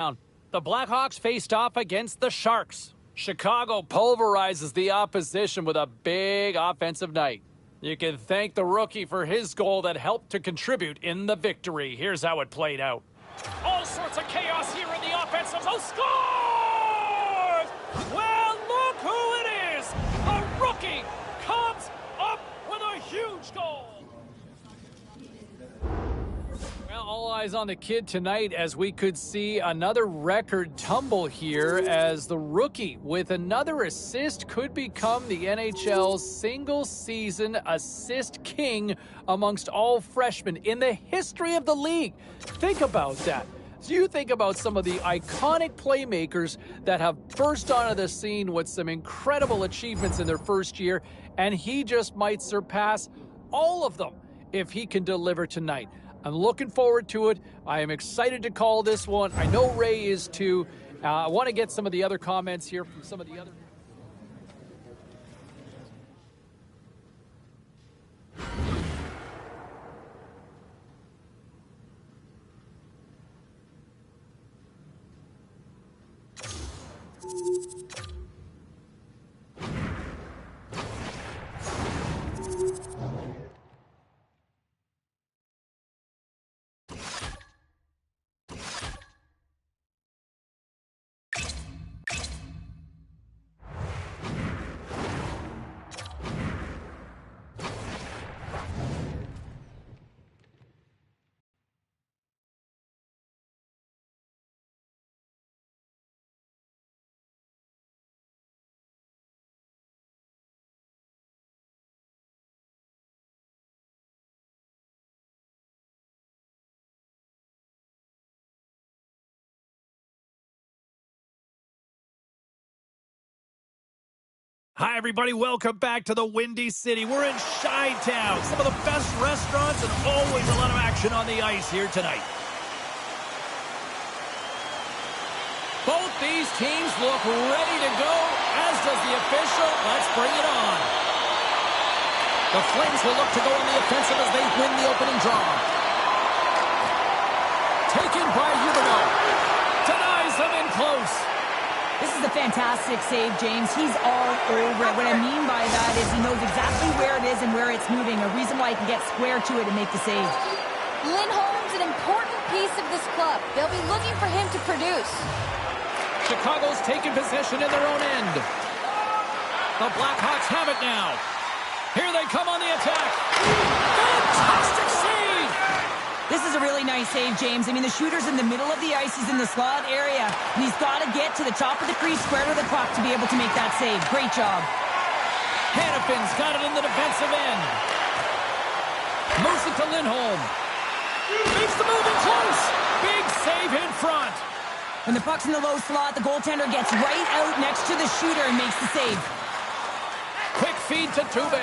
The Blackhawks faced off against the Sharks. Chicago pulverizes the opposition with a big offensive night. You can thank the rookie for his goal that helped to contribute in the victory. Here's how it played out. All sorts of chaos here in the offensive zone. Scores! Well, look who it is! A rookie comes up with a huge goal. Well, all eyes on the kid tonight as we could see another record tumble here as the rookie with another assist could become the NHL's single-season assist king amongst all freshmen in the history of the league. Think about that. So you think about some of the iconic playmakers that have burst onto the scene with some incredible achievements in their first year, and he just might surpass all of them if he can deliver tonight. I'm looking forward to it. I am excited to call this one. I know Ray is too. I want to get some of the other comments here from some of the other... Hi, everybody. Welcome back to the Windy City. We're in Chi-Town, some of the best restaurants and always a lot of action on the ice here tonight. Both these teams look ready to go, as does the official. Let's bring it on. The Flames will look to go on the offensive as they win the opening draw. Taken by Huberdeau. Denies them in close. This is a fantastic save, James. He's all over it. What I mean by that is he knows exactly where it is and where it's moving, a reason why he can get square to it and make the save. Lindholm's an important piece of this club. They'll be looking for him to produce. Chicago's taken possession in their own end. The Blackhawks have it now. Here they come on the attack. Fantastic save! This is a really nice save, James. I mean, the shooter's in the middle of the ice. He's in the slot area, and he's got to get to the top of the crease, square to the puck to be able to make that save. Great job. Hannafin's got it in the defensive end. Moves it to Lindholm. Makes the move in close. Big save in front. When the puck's in the low slot, the goaltender gets right out next to the shooter and makes the save. Quick feed to Tube.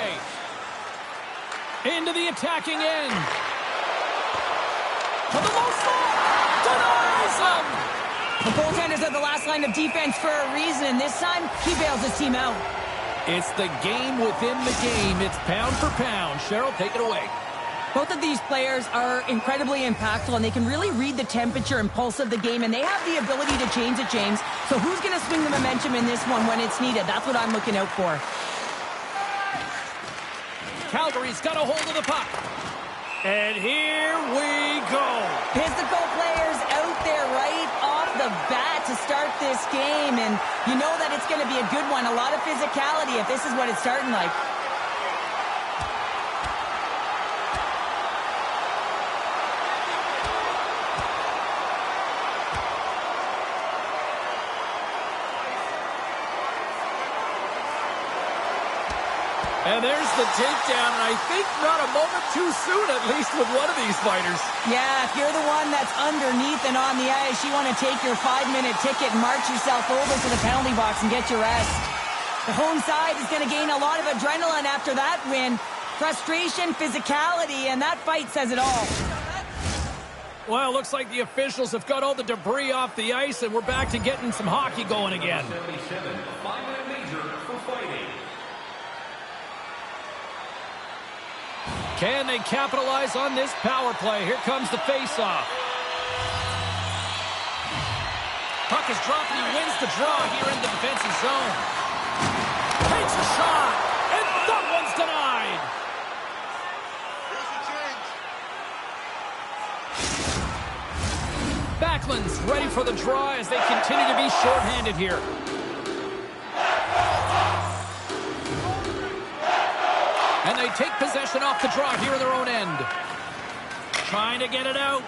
Into the attacking end. To the low slot. Denies him. The goaltenders are the last line of defense for a reason, and this time, he bails his team out. It's the game within the game. It's pound for pound. Cheryl, take it away. Both of these players are incredibly impactful, and they can really read the temperature and pulse of the game, and they have the ability to change it, James. So who's going to swing the momentum in this one when it's needed? That's what I'm looking out for. Calgary's got a hold of the puck. And here we go. Physical players out there right off the bat to start this game. And you know that it's going to be a good one. A lot of physicality if this is what it's starting like. And there's the takedown, and I think not a moment too soon, at least with one of these fighters. Yeah, if you're the one that's underneath and on the ice, you want to take your 5-minute ticket and march yourself over to the penalty box and get your rest. The home side is going to gain a lot of adrenaline after that win. Frustration, physicality, and that fight says it all. Well, looks like the officials have got all the debris off the ice, and we're back to getting some hockey going again. 77, 5-minute major for fighting. Can they capitalize on this power play? Here comes the face-off. Puck is dropped and he wins the draw here in the defensive zone. Takes a shot, and that one's denied. Backlund's ready for the draw as they continue to be shorthanded here. And they take possession off the draw here in their own end. Trying to get it out.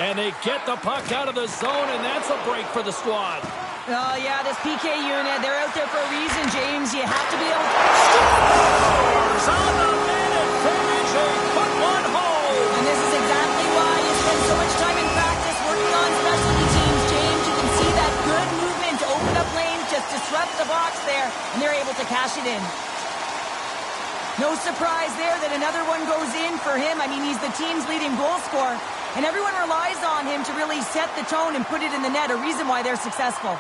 And they get the puck out of the zone, and that's a break for the squad. Oh, yeah, this PK unit, they're out there for a reason, James. You have to be able to... Scores on the minute for reaching, put one home. And this is exactly why you spend so much time in practice working on specialty teams, James. You can see that good movement to open up lanes, just disrupt the box there, and they're able to cash it in. No surprise there that another one goes in for him. I mean, he's the team's leading goal scorer, and everyone relies on him to really set the tone and put it in the net, a reason why they're successful.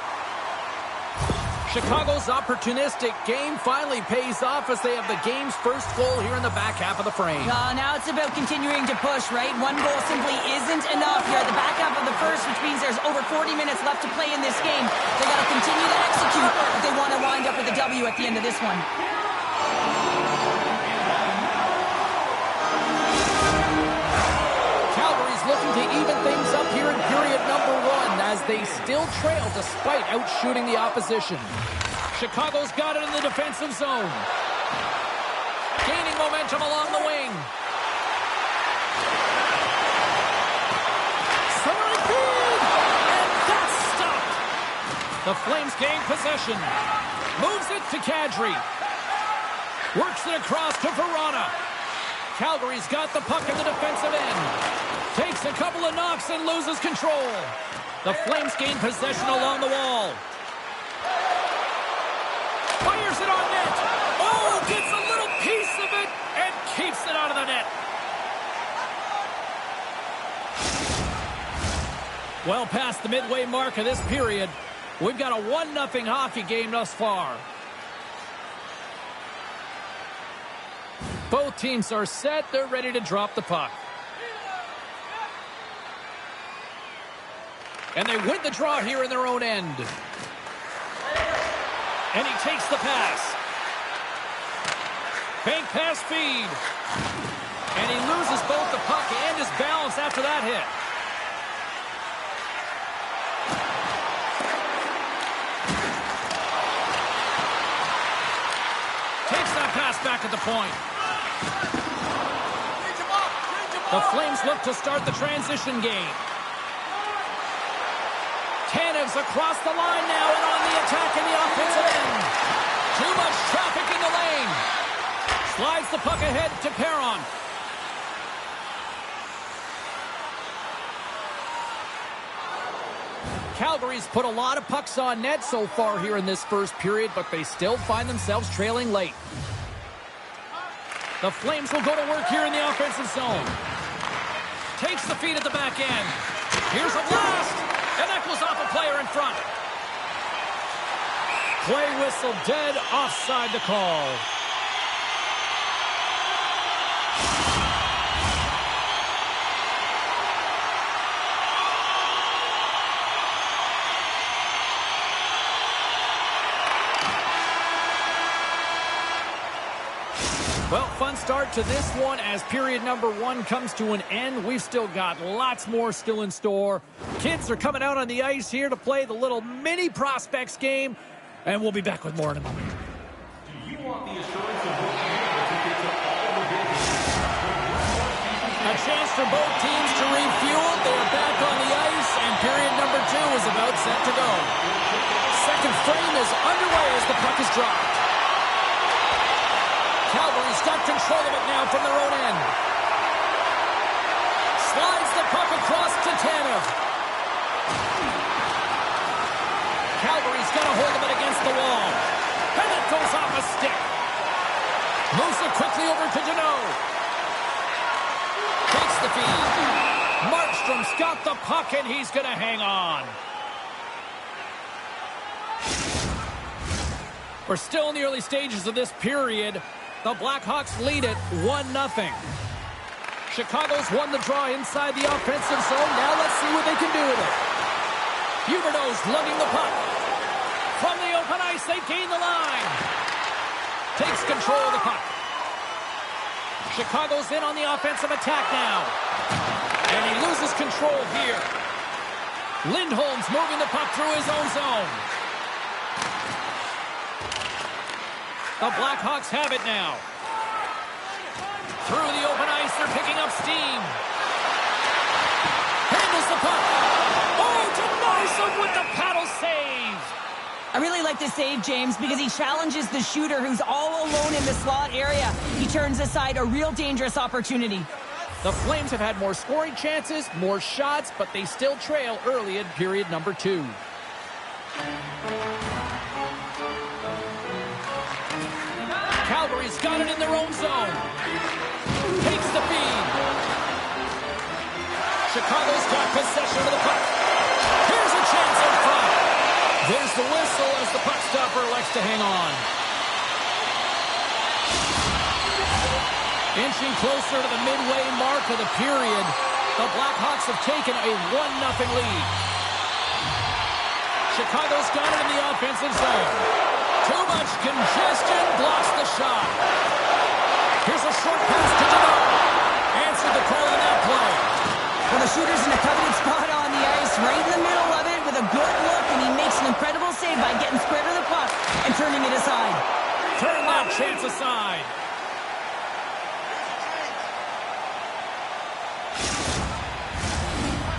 Chicago's opportunistic game finally pays off as they have the game's first goal here in the back half of the frame. Now it's about continuing to push, right? One goal simply isn't enough here at the back half of the first, which means there's over 40 minutes left to play in this game. They got to continue to execute if they want to wind up with a W at the end of this one. Looking to even things up here in period number 1 as they still trail despite outshooting the opposition. Chicago's got it in the defensive zone. Gaining momentum along the wing. Centering feed! And that's stopped! The Flames gain possession. Moves it to Kadri. Works it across to Verona. Calgary's got the puck in the defensive end. Takes a couple of knocks and loses control. The Flames gain possession along the wall. Fires it on net. Oh, gets a little piece of it and keeps it out of the net. Well past the midway mark of this period, we've got a 1-0 hockey game thus far. Both teams are set. They're ready to drop the puck. And they win the draw here in their own end. And he takes the pass. Bank pass feed. And he loses both the puck and his balance after that hit. Takes that pass back at the point. The Flames look to start the transition game. Tanev's across the line now and on the attack in the offensive end. Too much traffic in the lane. Slides the puck ahead to Perron. Calgary's put a lot of pucks on net so far here in this first period, but they still find themselves trailing late. The Flames will go to work here in the offensive zone. Takes the feed at the back end. Here's a blast! And that goes off a player in front. Play whistle dead, offside the call. Well, fun start to this one as period number 1 comes to an end. We've still got lots more still in store. Kids are coming out on the ice here to play the little mini prospects game, and we'll be back with more in a moment. Do you want the assurance of being able to get to all the business? A chance for both teams to refuel. They're back on the ice, and period number 2 is about set to go. Second frame is underway as the puck is dropped. Calgary's got control of it now from their own end. Slides the puck across to Tanev. Calgary's got a hold of it against the wall. And it goes off a stick. Moves it quickly over to Deneau. Takes the feed. Markstrom's got the puck and he's going to hang on. We're still in the early stages of this period. The Blackhawks lead it 1-0. Chicago's won the draw inside the offensive zone. Now let's see what they can do with it. Huberdeau's lugging the puck. From the open ice, they gain the line. Takes control of the puck. Chicago's in on the offensive attack now. And he loses control here. Lindholm's moving the puck through his own zone. The Blackhawks have it now. Through the open ice, they're picking up steam. Handles the puck. Oh, denies him with the paddle save. I really like this save, James, because he challenges the shooter who's all alone in the slot area. He turns aside a real dangerous opportunity. The Flames have had more scoring chances, more shots, but they still trail early in period number 2. Calgary's got it in their own zone. Takes the feed. Chicago's got possession of the puck. Here's a chance in front. There's the whistle as the puck stopper likes to hang on. Inching closer to the midway mark of the period, the Blackhawks have taken a 1-0 lead. Chicago's got it in the offensive zone. Too much congestion blocks the shot. Here's a short pass to Dano. Answered the call on that play. Well, the shooter's in a coveted spot on the ice, right in the middle of it with a good look, and he makes an incredible save by getting square to the puck and turning it aside. Turn that chance aside.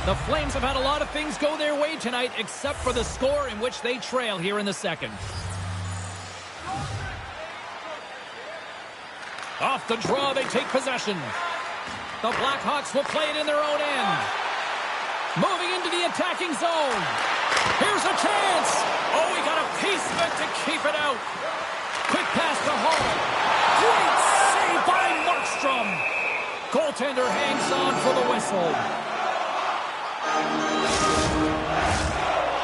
The Flames have had a lot of things go their way tonight, except for the score in which they trail here in the second. Off the draw, they take possession. The Blackhawks will play it in their own end. Moving into the attacking zone. Here's a chance. Oh, he got a piece of it to keep it out. Quick pass to Hall. Great save by Markstrom. Goaltender hangs on for the whistle.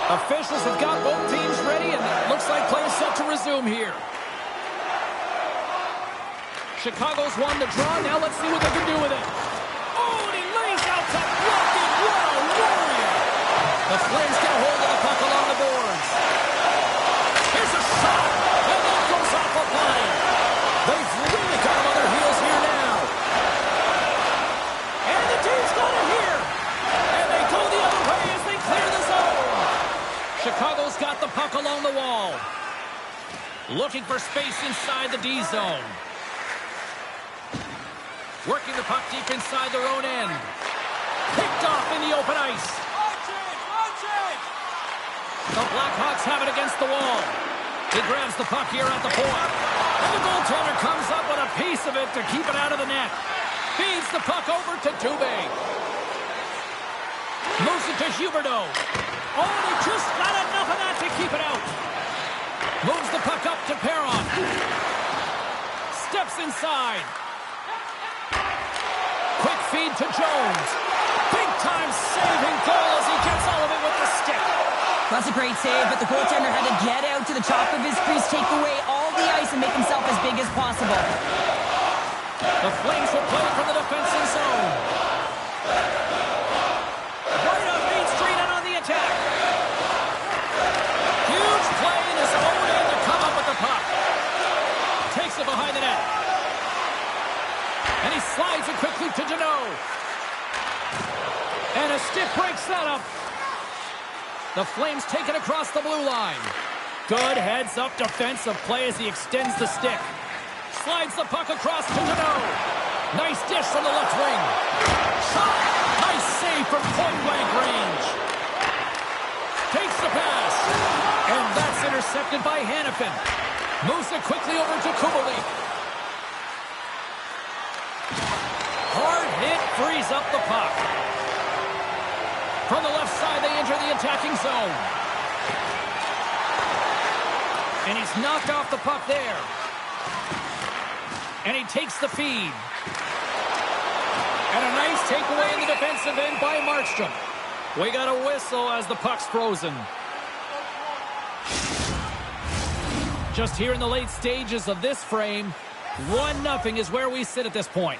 Officials have got both teams ready, and it looks like play is set to resume here. Chicago's won the draw. Now let's see what they can do with it. Oh, and he lays out to Rocky. What a warrior. The Flames get a hold of the puck along the boards. Here's a shot, and that goes off a line. They've really got him on their heels here now. And the team's got it here. And they go the other way as they clear the zone. Chicago's got the puck along the wall. Looking for space inside the D zone. Working the puck deep inside their own end. Picked off in the open ice. The Blackhawks have it against the wall. He grabs the puck here at the point. And the goaltender comes up with a piece of it to keep it out of the net. Feeds the puck over to Dubé. Moves it to Huberdeau. Oh, they just got enough of that to keep it out. Moves the puck up to Perron. Steps inside. Quick feed to Jones. Big-time saving goal as he gets all of it with the stick. That's a great save, but the goaltender had to get out to the top of his crease, take away all the ice, and make himself as big as possible. The Flames will play from the defensive zone. Right on Main Street and on the attack. Huge play in his own end to come up with the puck. Takes it behind the net. And he slides it quickly to Dano. And a stick breaks that up. The Flames take it across the blue line. Good heads-up defensive play as he extends the stick. Slides the puck across to Dano. Nice dish from the left wing. Shot. Nice save from point-blank range. Takes the pass. And that's intercepted by Hanifin. Moves it quickly over to Kubalik. Hard hit frees up the puck. From the left side, they enter the attacking zone. And he's knocked off the puck there. And he takes the feed. And a nice takeaway in the defensive end by Markstrom. We got a whistle as the puck's frozen. Just here in the late stages of this frame, 1-0 is where we sit at this point.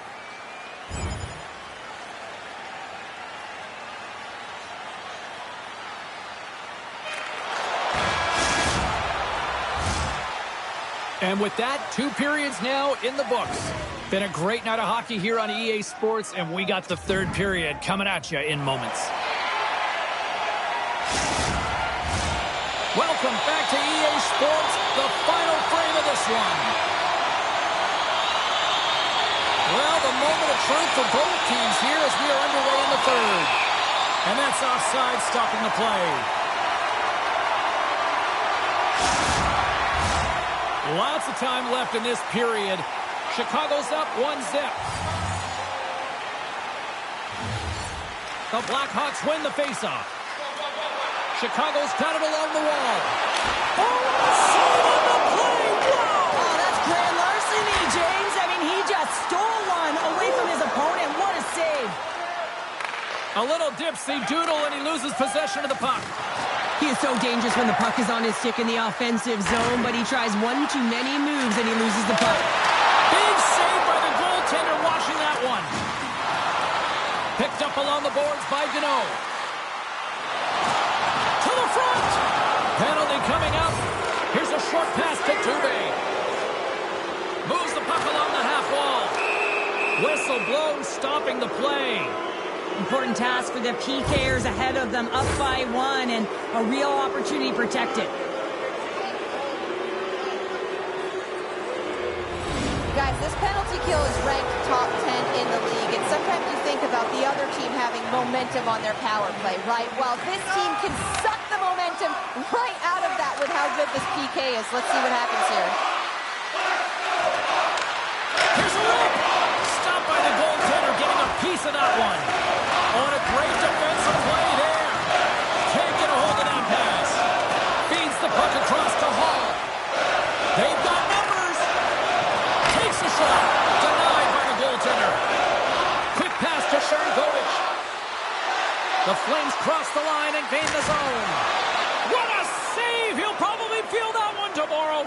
And with that, 2 periods now in the books. Been a great night of hockey here on EA Sports, and we got the 3rd period coming at you in moments. Welcome back to EA Sports, the final frame of this one. Well, the moment of truth for both teams here as we are underway in the 3rd. And that's offside, stopping the play. Lots of time left in this period. Chicago's up 1-0. The Blackhawks win the faceoff. Chicago's got it along the wall. Oh, save on the play! Wow! Oh, that's grand larceny, James. I mean, he just stole one away from his opponent. What a save. A little dipsy-doodle, and he loses possession of the puck. He is so dangerous when the puck is on his stick in the offensive zone, but he tries one too many moves and he loses the puck. Big save by the goaltender watching that one. Picked up along the boards by Deneau. To the front. Penalty coming up. Here's a short pass to Dubé. Moves the puck along the half wall. Whistle blown, stopping the play. Important task for the PKers ahead of them, up by 1, and a real opportunity protected. Guys, this penalty kill is ranked top 10 in the league, and sometimes you think about the other team having momentum on their power play, right? Well, this team can suck the momentum right out of that with how good this PK is. Let's see what happens here. Here's a rip! Stopped by the goaltender, getting a piece of that one. On a great defensive play there. Can't get a hold of that pass. Feeds the puck across to Hall. They've got numbers. Takes the shot. Denied by the goaltender. Quick pass to Sharangovich. The Flames cross the line and gain the zone. What a save! He'll probably feel that one tomorrow.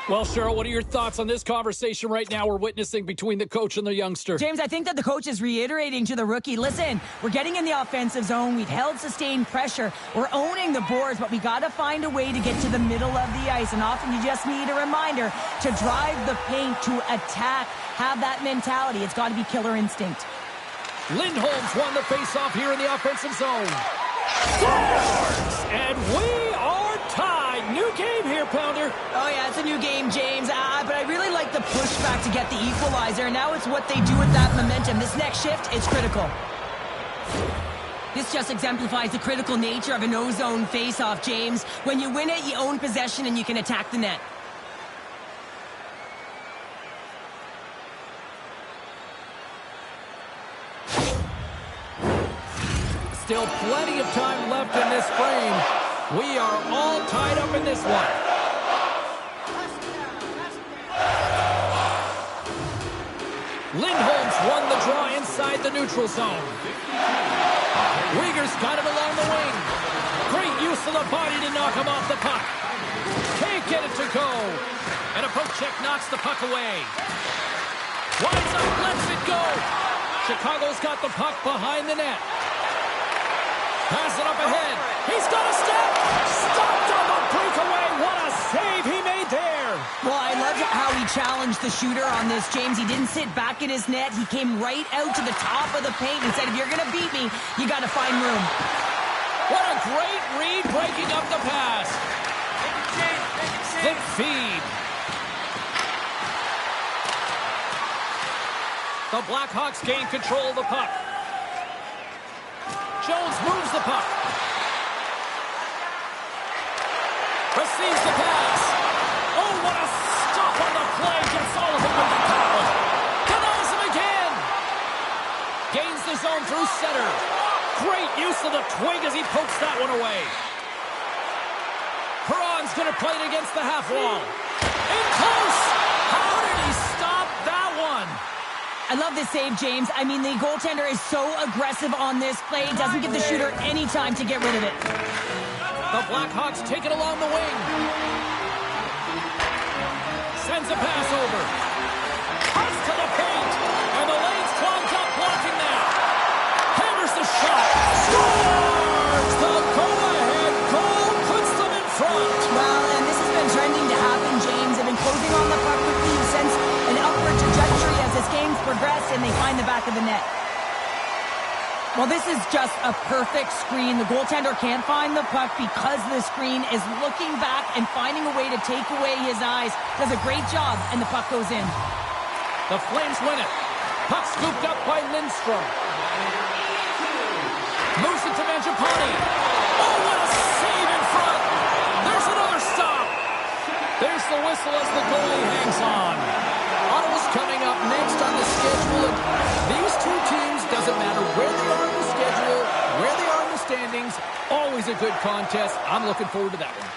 Well, Cheryl, what are your thoughts on this conversation right now we're witnessing between the coach and the youngster? James, I think that the coach is reiterating to the rookie, listen, we're getting in the offensive zone. We've held sustained pressure. We're owning the boards, but we got to find a way to get to the middle of the ice. And often you just need a reminder to drive the paint, to attack, have that mentality. It's got to be killer instinct. Lindholm's won the faceoff here in the offensive zone. Scores! And we are tied. New game here, Pounder. Oh, yeah, it's a new game, James. But I really like the pushback to get the equalizer. Now it's what they do with that momentum. This next shift, it's critical. This just exemplifies the critical nature of a no-zone face-off, James. When you win it, you own possession and you can attack the net. Still plenty of time left in this frame. We are all tied up in this one. Lindholm's won the draw inside the neutral zone. Uyghur's got it along the wing. Great use of the body to knock him off the puck. Can't get it to go. And a poke check knocks the puck away. Winds up, lets it go. Chicago's got the puck behind the net. Pass it up ahead. He's got a step. Stopped on the breakaway. What a save he made there. Well, I love how he challenged the shooter on this, James. He didn't sit back in his net. He came right out to the top of the paint and said, if you're going to beat me, you got to find room. What a great read breaking up the pass. Slip feed. The Blackhawks gain control of the puck. Jones moves the puck. Receives the pass. Oh, what a stop on the play. Gets all of it with the tackle. Denies him again. Gains the zone through center. Great use of the twig as he pokes that one away. Perron's going to play it against the half wall. In close. How did he stop that one? I love this save, James. I mean, the goaltender is so aggressive on this play. Doesn't give the shooter any time to get rid of it. The Blackhawks take it along the wing. Sends a pass over. Cuts to the paint. And the lane's clogged up blocking that. Hammers the shot. behind the back of the net. Well, this is just a perfect screen. The goaltender can't find the puck because the screen is looking back and finding a way to take away his eyes. Does a great job, and the puck goes in. The Flames win it. Puck scooped up by Lindstrom. Moves it to Mangiapane. Oh, what a save in front. There's another stop. There's the whistle as the goalie hangs on. Ottawa's coming up next on the schedule. These two teams, doesn't matter where they are in the schedule, where they are in the standings, always a good contest. I'm looking forward to that one.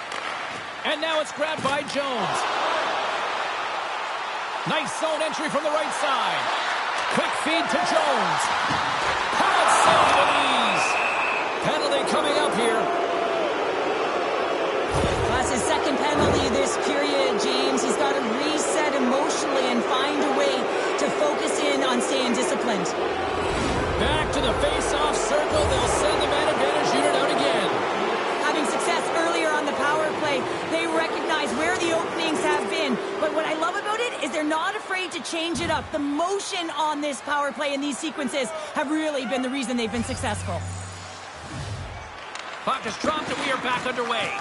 And now it's grabbed by Jones. Nice zone entry from the right side. Quick feed to Jones. Pad save with ease. Penalty coming up here. That's his second penalty this period, James. He's got to reset emotionally and find a way to focus in on staying disciplined. Back to the face-off circle. They'll send the man advantage unit out again. Having success earlier on the power play, they recognize where the openings have been. But what I love about it is they're not afraid to change it up. The motion on this power play and these sequences have really been the reason they've been successful. Puck is dropped and we are back underway.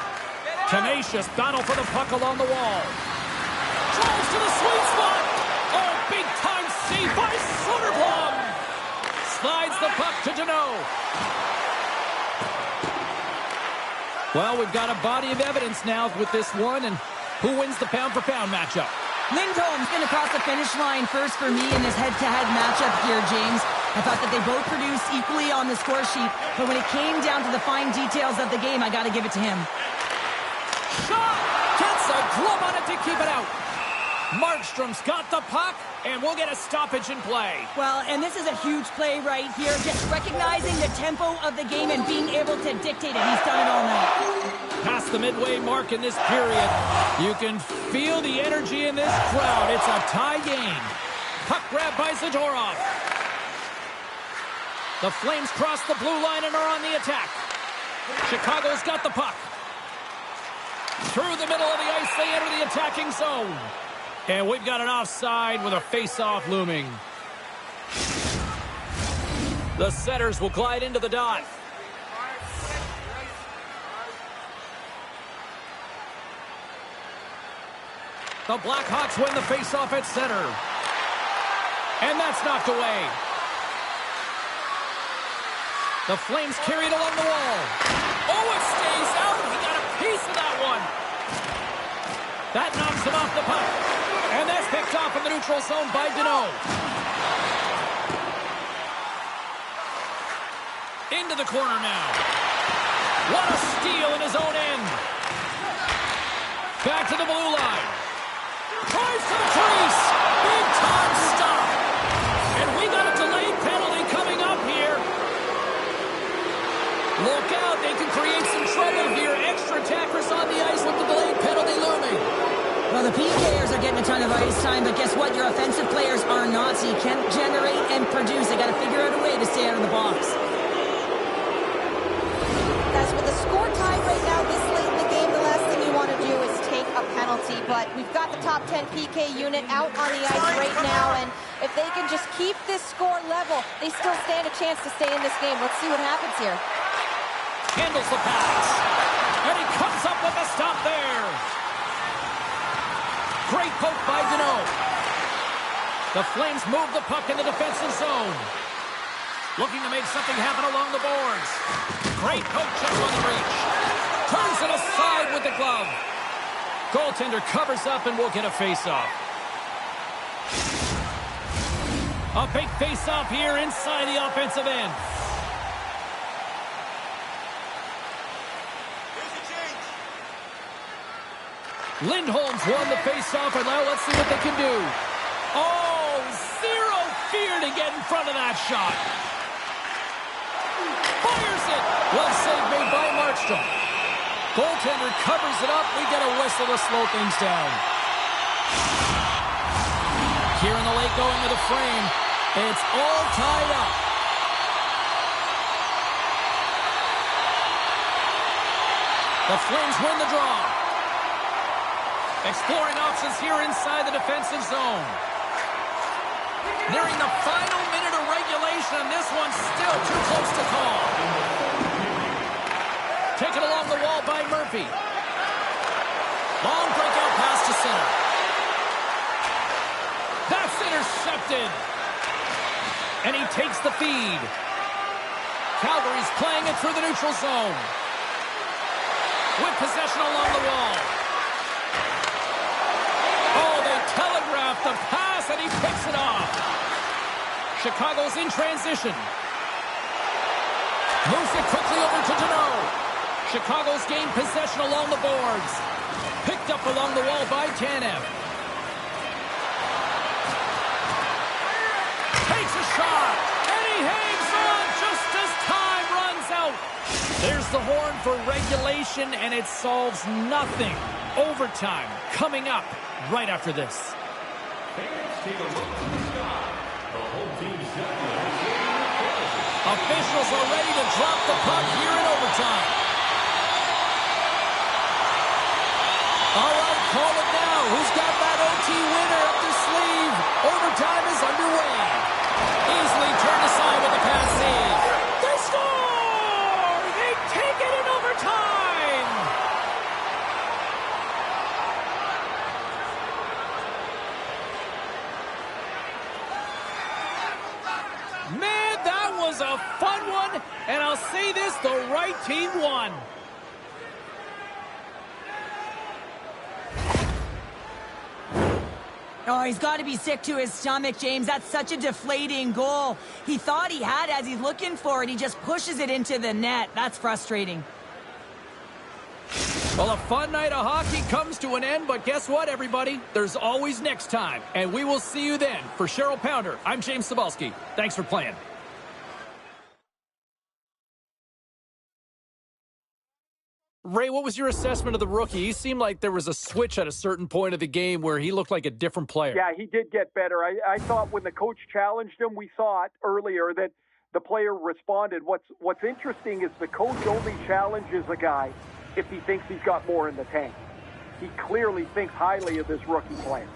Tenacious battle for the puck along the wall. Drives to the sweet spot. Oh, big time save by Soderblom. Slides the puck to Deneau. Well, we've got a body of evidence now with this one, and who wins the pound-for-pound matchup? Lindholm's going to cross the finish line first for me in this head-to-head matchup here, James. I thought that they both produced equally on the score sheet, but when it came down to the fine details of the game, I got to give it to him. Shot! Gets a glove on it to keep it out. Markstrom's got the puck, and we'll get a stoppage in play. Well, and this is a huge play right here, just recognizing the tempo of the game and being able to dictate it. He's done it all night. Past the midway mark in this period, you can feel the energy in this crowd. It's a tie game. Puck grab by Zadorov. The Flames cross the blue line and are on the attack. Chicago's got the puck. Through the middle of the ice, they enter the attacking zone. And we've got an offside with a face-off looming. The setters will glide into the dot. The Blackhawks win the face-off at center. And that's knocked away. The Flames carry it along the wall. Oh, it stays out. He got a piece of that one. That knocks him off the puck. And that's picked off in the neutral zone by Deneau. Into the corner now. What a steal in his own end. Back to the blue line. Tries to the crease. Big time stop. And we got a delayed penalty coming up here. Look out. They can create some trouble here. Extra attackers on the ice with the delayed penalty looming. Well, the PKers are getting a ton of ice time, but guess what? Your offensive players are not, so you can't generate and produce. They got to figure out a way to stay out of the box. Guys, with the score tied right now this late in the game, the last thing you want to do is take a penalty, but we've got the top 10 PK unit out on the ice right now, and if they can just keep this score level, they still stand a chance to stay in this game. Let's see what happens here. Handles the pass. And he comes up with a stop there. Great poke by Deneau. The Flames move the puck in the defensive zone. Looking to make something happen along the boards. Great poke check on the reach. Turns it aside with the glove. Goaltender covers up and we'll get a face-off. A big face-off here inside the offensive end. Lindholm's won the face-off, and now let's see what they can do. Oh, zero fear to get in front of that shot. Fires it. Well saved made by Markstrom. Goaltender covers it up. We get a whistle to slow things down. Here in the late going to the frame. It's all tied up. The Flames win the draw. Exploring options here inside the defensive zone. Nearing the final minute regulation, and this one's still too close to call. Taken along the wall by Murphy. Long breakout pass to center. That's intercepted. And he takes the feed. Calgary's playing it through the neutral zone. With possession along the wall. Oh, they telegraph the pass, and he picks it off. Chicago's in transition. Moves it quickly over to Deneau. Chicago's gained possession along the boards. Picked up along the wall by Tanev. Takes a shot, and he hangs on just as time runs out. There's the horn for regulation, and it solves nothing. Overtime coming up right after this. Fans take a look to the sky. The home team set the Officials are ready to drop the puck here in overtime. All right, call it now. Who's got that OT winner up their sleeve? Overtime is underway. Easily turned aside with a pass save. They score! They take it in overtime! Man, that was a fun one, and I'll say this, the right team won. Oh, he's got to be sick to his stomach, James. That's such a deflating goal. He thought he had as he's looking for it. He just pushes it into the net. That's frustrating. Well, a fun night of hockey comes to an end, but guess what, everybody? There's always next time, and we will see you then. For Cheryl Pounder, I'm James Cebulski. Thanks for playing. Ray, what was your assessment of the rookie? He seemed like there was a switch at a certain point of the game where he looked like a different player. Yeah, he did get better. I thought when the coach challenged him, we saw it earlier that the player responded. What's interesting is the coach only challenges a guy if he thinks he's got more in the tank. He clearly thinks highly of this rookie player.